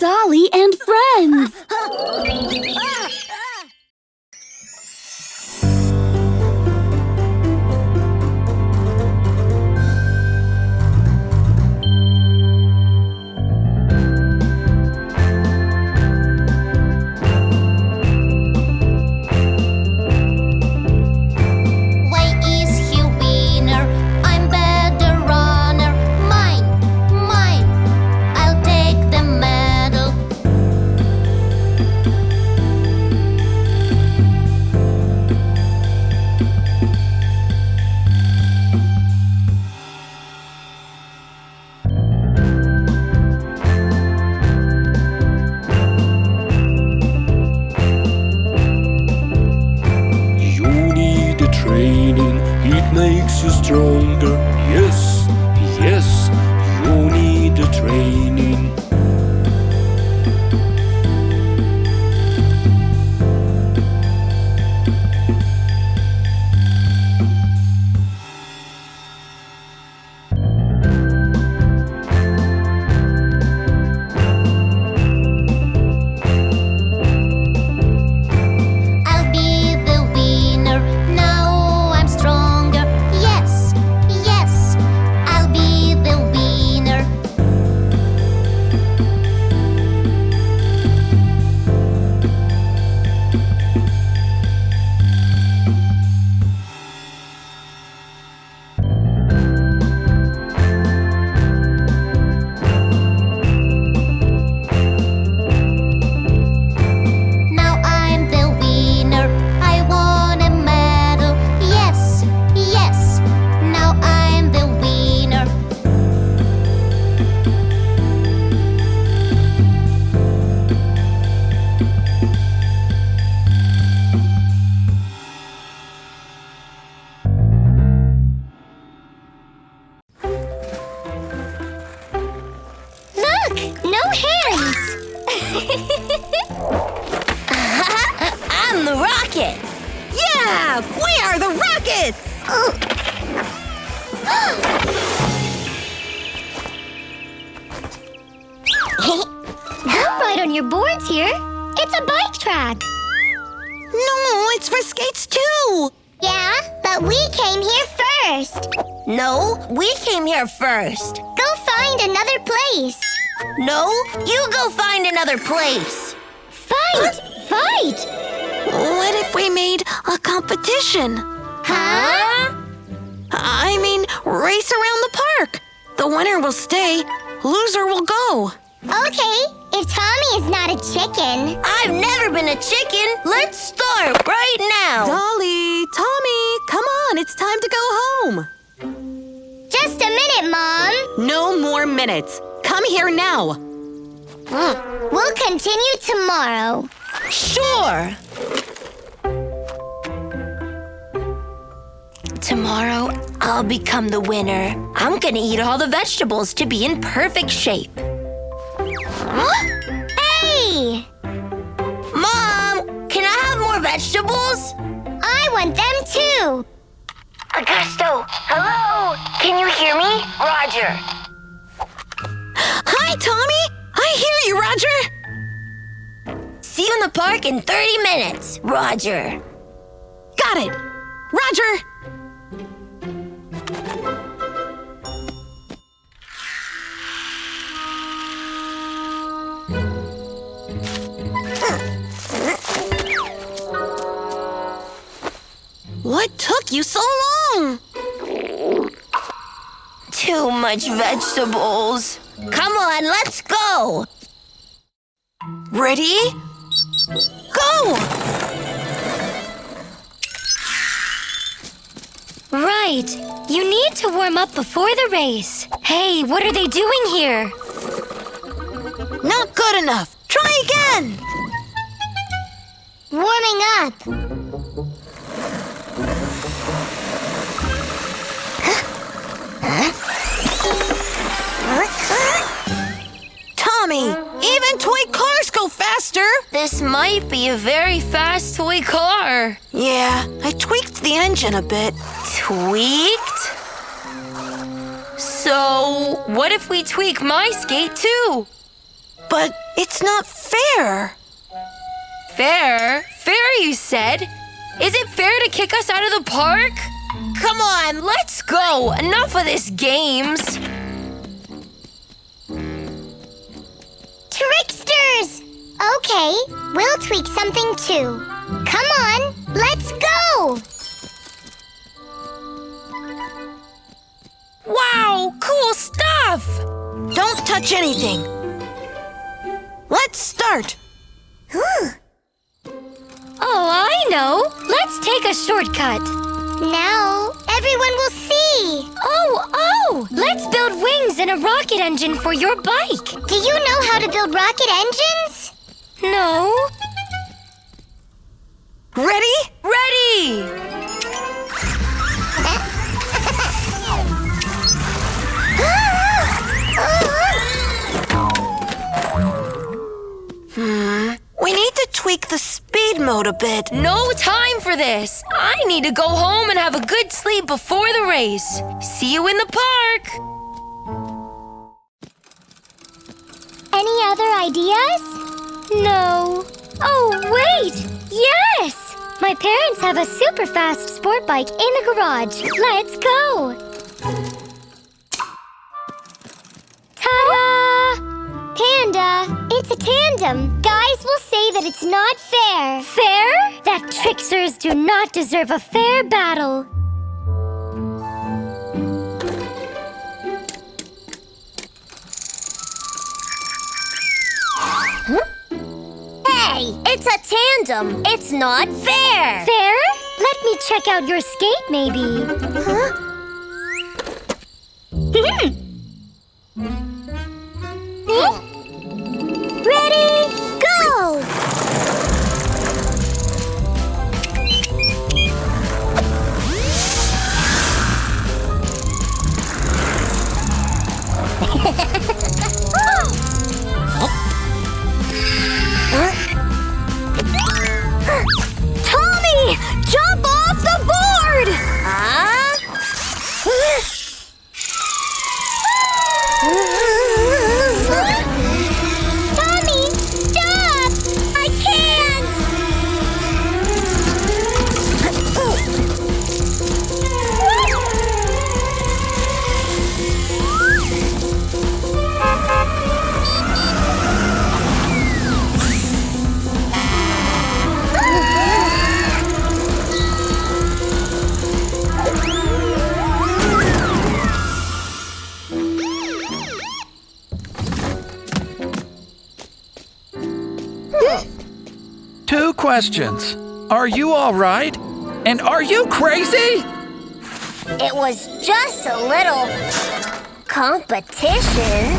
Dolly and Friends! It makes you stronger. Yes, yes, you need the training. I'm the rocket! Yeah! We are the rockets! Don't ride on your boards here. It's a bike track. No, it's for skates too. Yeah, but we came here first. No, we came here first. Go find another place. No, you go find another place. Fight! Fight! What if we made a competition? Huh? I mean, race around the park. The winner will stay, loser will go. Okay, if Tommy is not a chicken. I've never been a chicken. Let's start right now. Dolly, Tommy, come on, it's time to go home. Just a minute, Mom. No more minutes. Come here now. We'll continue tomorrow. Sure. Tomorrow, I'll become the winner. I'm gonna eat all the vegetables to be in perfect shape. Hey! Mom, can I have more vegetables? I want them too. Augusto, hello? Can you hear me? Roger. Hi, Tommy. I hear you, Roger. See you in the park in 30 minutes, Roger. Got it. Roger. What took you so long? Too much vegetables. Come on, let's go. Ready? Go! Right. You need to warm up before the race. Hey, what are they doing here? Not good enough. Try again. Warming up. Tommy, even toy cars go faster. This might be a very fast toy car. Yeah, I tweaked the engine a bit. Tweaked? So, what if we tweak my skate too? But it's not fair. Fair? Fair, you said? Is it fair to kick us out of the park? Come on, let's go. Enough of this games. Tricksters! Okay, we'll tweak something too. Come on, let's go! Wow, cool stuff! Don't touch anything. Let's start. Oh, I know. Let's take a shortcut. Now, everyone will see. Oh! Let's build wings and a rocket engine for your bike. Do you know how to build rocket engines? No. Ready? Ready! We need to tweak the speed mode a bit. No time for this. I need to go home and have a good sleep before the race. See you in the park. Any other ideas? No. Oh, wait! Yes! My parents have a super fast sport bike in the garage. Let's go! Ta-da! Panda, it's a tandem. Guys will say that it's not fair. Fair? That tricksters do not deserve a fair battle. Hey, it's a tandem. It's not fair. Fair? Let me check out your skate, maybe. Huh? Ready, go! Tommy! Jump off the board! Tommy, stop! I can't! Two questions. Are you all right? And are you crazy? It was just a little competition.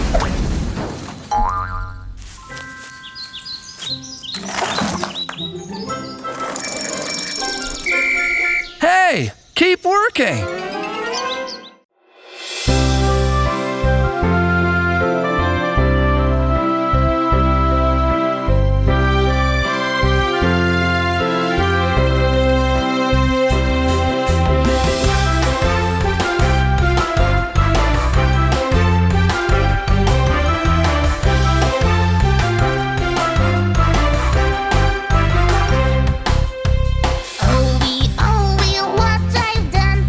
Hey, keep working. Oh, what I've done.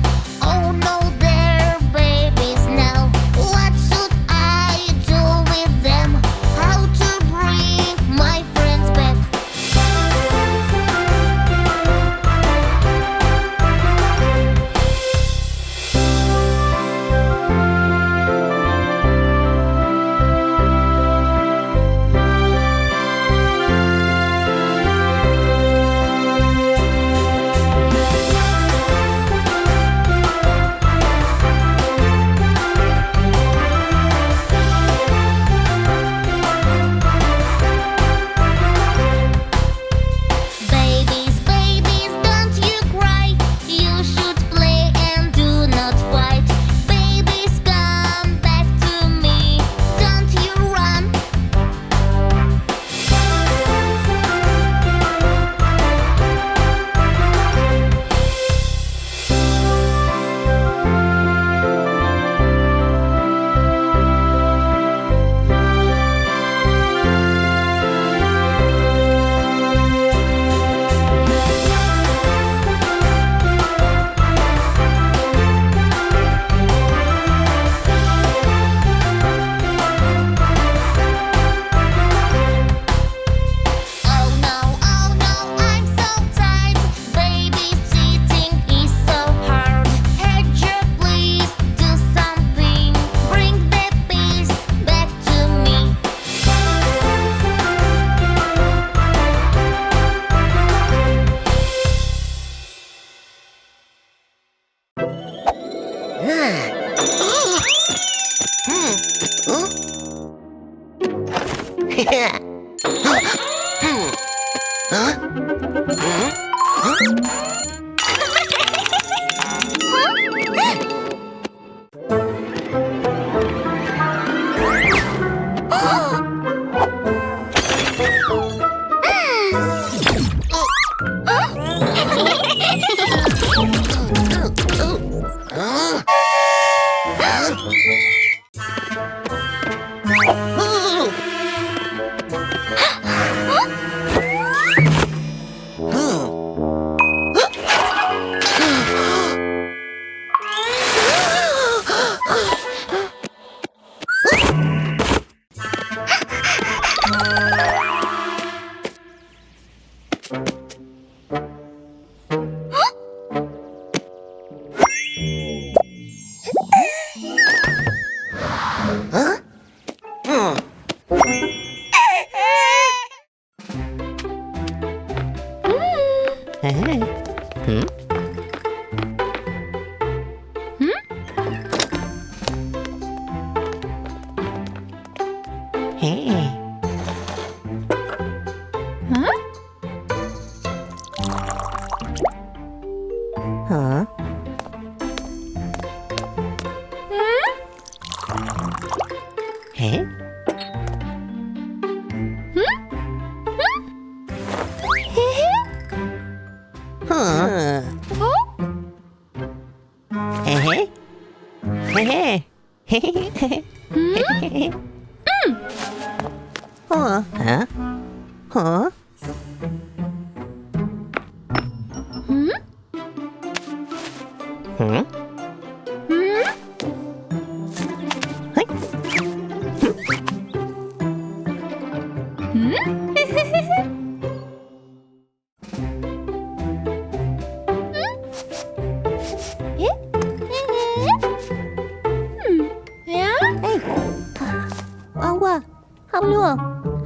Không luôn.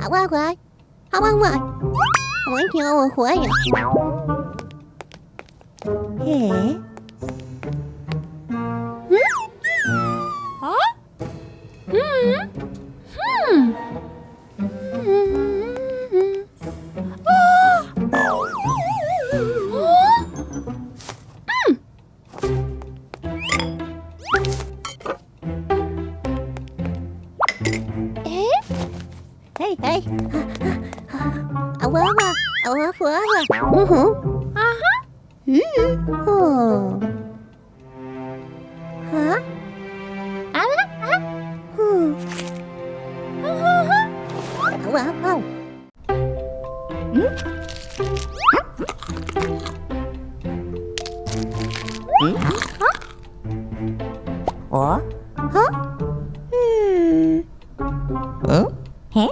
Không ăn rồi. Không ăn rồi. Không ăn chưa ăn khỏe vậy. Hey. Ông quá mà. Ông quá mà. Hả? Không. Ủa? Hả? Hả?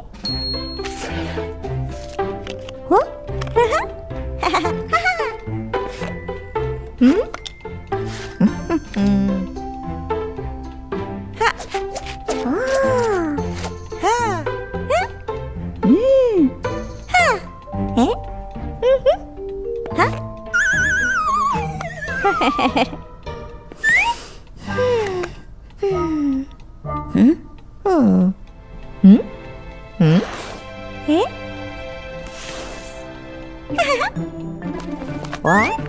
What?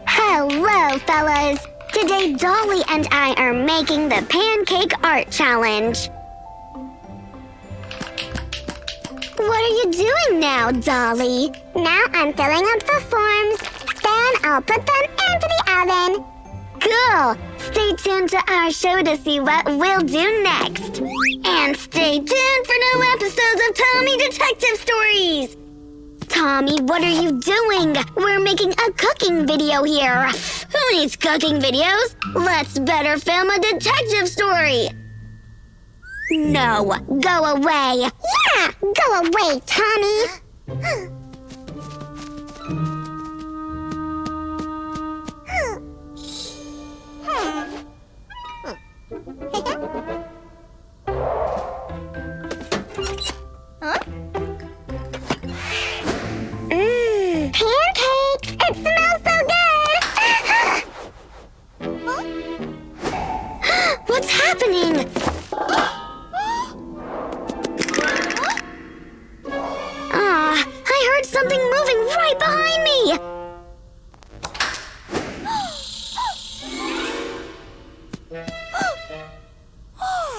Hello, fellas. Today, Dolly and I are making the pancake art challenge. What are you doing now, Dolly? Now I'm filling up the forms. Then I'll put them into the oven. Cool! Stay tuned to our show to see what we'll do next. And stay tuned for new episodes of Tommy Detective Stories! Tommy, what are you doing? We're making a cooking video here. Who needs cooking videos? Let's better film a detective story. No, go away. Yeah, go away, Tommy. Pancakes! It smells so good! What's happening? I heard something moving right behind me!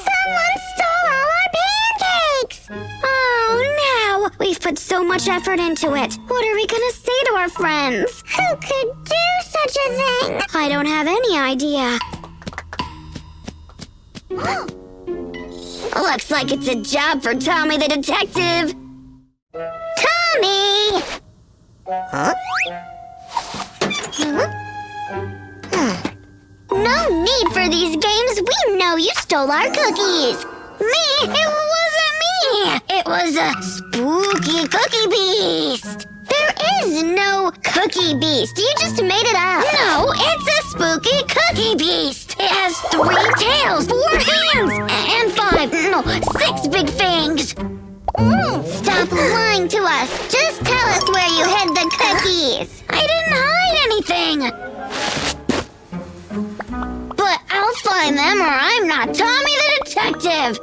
Someone stole all our pancakes! Oh no! We've put so much effort into it. What are we gonna say to our friends? Who could do such a thing? I don't have any idea. Looks like it's a job for Tommy the detective. Tommy! No need for these games. We know you stole our cookies. Me? It wasn't me. It was a spooky cookie beast. There is no cookie beast. You just made it up. No, it's a spooky cookie beast. It has 3 tails, 4 hands, and 6 big fangs. Stop lying to us. Just tell us where you hid the cookies. I didn't hide anything. But I'll find them or I'm not Tommy the detective.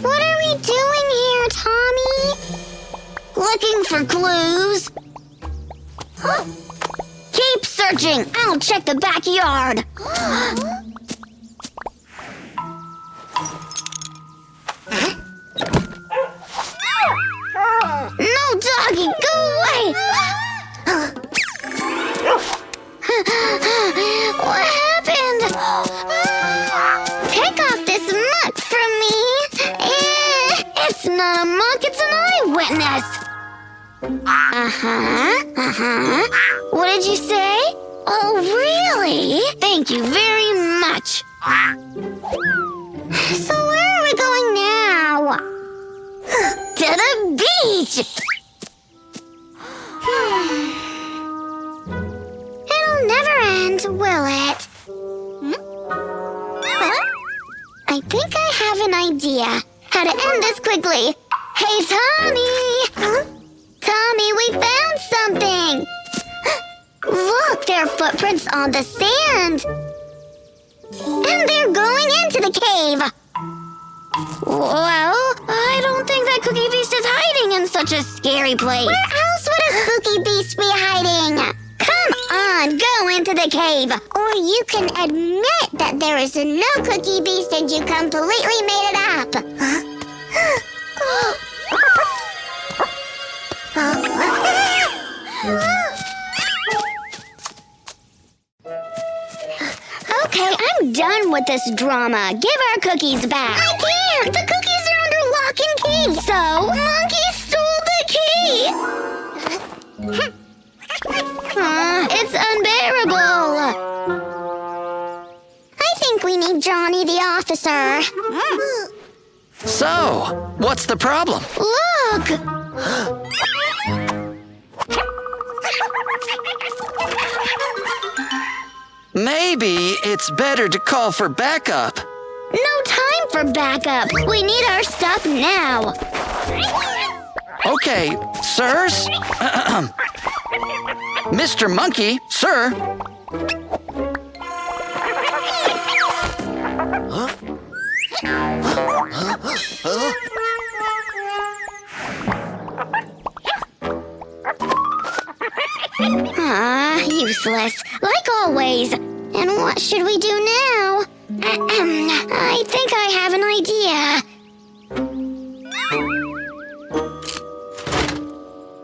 What are we doing here, Tommy? Looking for clues. Keep searching. I'll check the backyard. No, doggy, go away! What happened? Take off this muck from me. It's not a muck, it's an eyewitness. What did you say? Oh, really? Thank you very much. So where are we going now? To the beach! It'll never end. mind, will it? I think I have an idea how to end this quickly. Hey, Tommy! Tommy, we found something! Look, there are footprints on the sand! And they're going into the cave! Well, I don't think that Cookie Beast is hiding in such a scary place. Where else would a spooky beast be hiding? Come on, go into the cave. Or you can admit that there is no Cookie Beast and you completely made it up. Okay, I'm done with this drama. Give our cookies back. I can't! The cookies are under lock and key. So, Monkey stole the key! It's unbearable. I think we need Johnny the officer. So, what's the problem? Look! Maybe it's better to call for backup. No time for backup. We need our stuff now. Okay, sirs. Mr. Monkey, sir. Useless, like always. And what should we do now? I think I have an idea.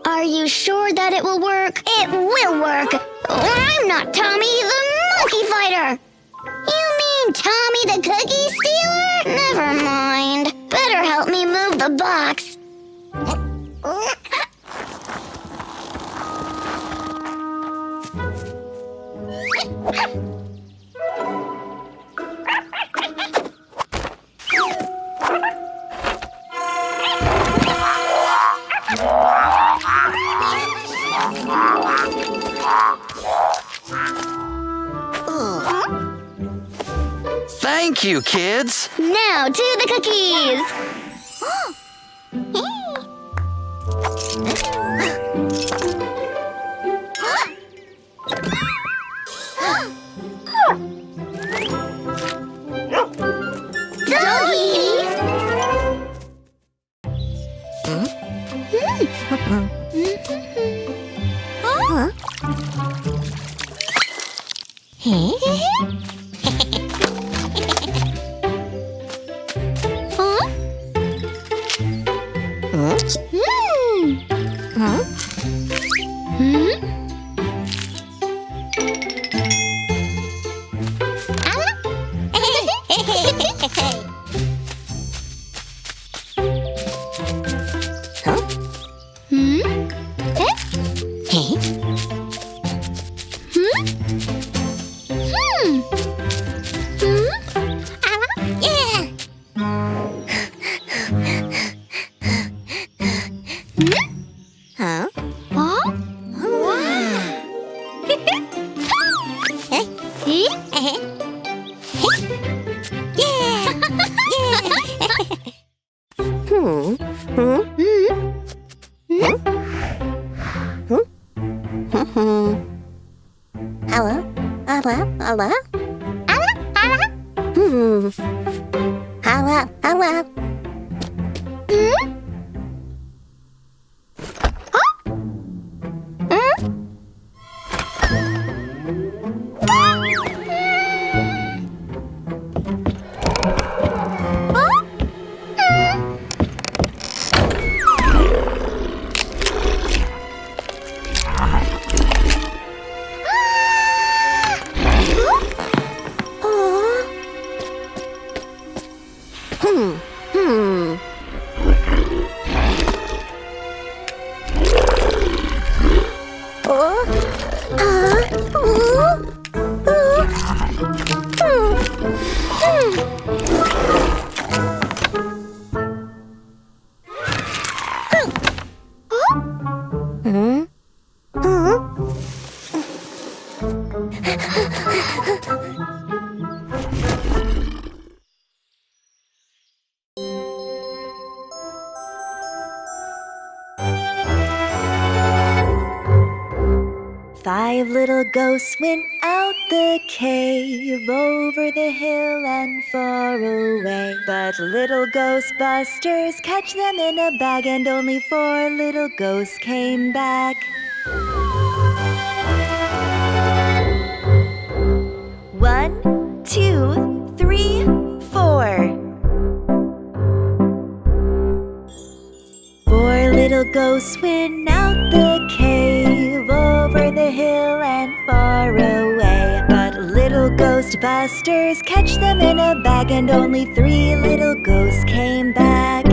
Are you sure that it will work? It will work. I'm not Tommy the Monkey Fighter. You mean Tommy the Cookie Stealer? Never mind. Better help me move the box. Thank you, kids. Now to the cookies. Five little ghosts went out the cave, over the hill and far away. But little Ghostbusters catch them in a bag, and only 4 little ghosts came back. One, two, three, 4. 4 little ghosts went out the cave, over the hill and far away. But little Ghostbusters catch them in a bag, and only 3 little ghosts came back.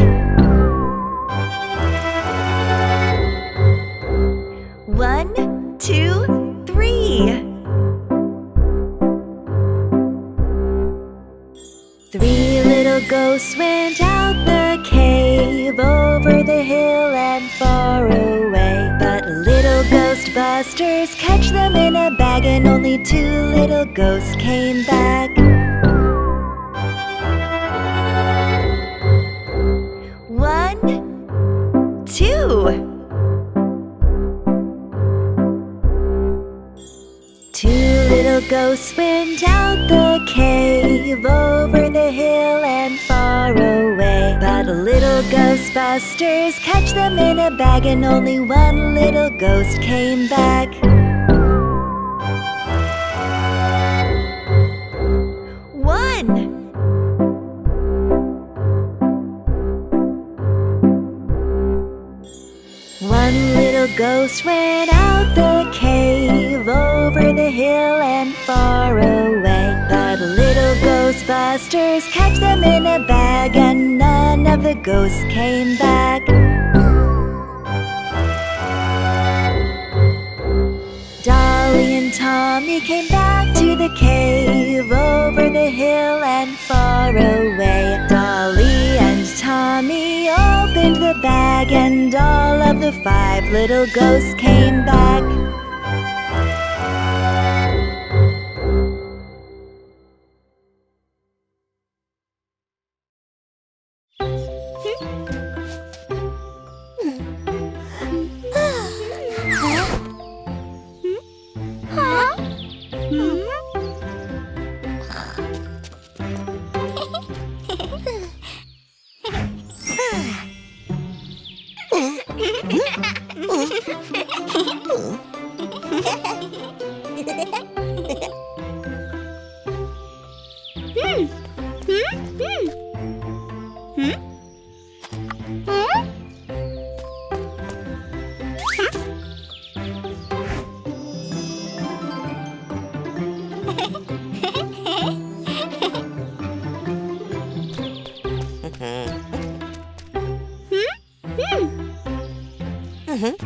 One, two, three. 3 little ghosts went out the cave, over the hill and far away. But little Ghostbusters catch them in a bag, and only 2 little ghosts came back. One, two. 2 little ghosts went out the cave, over the hill and far away. But little Ghostbusters catch them in a bag, and only 1 little ghost came back. One. 1 little ghost went out the cave, over the hill and far away. But little Ghostbusters catch them in a bag, and none of the ghosts came back. Dolly and Tommy came back to the cave, over the hill and far away. Dolly and Tommy opened the bag, and all of the 5 little ghosts came back. Hmm?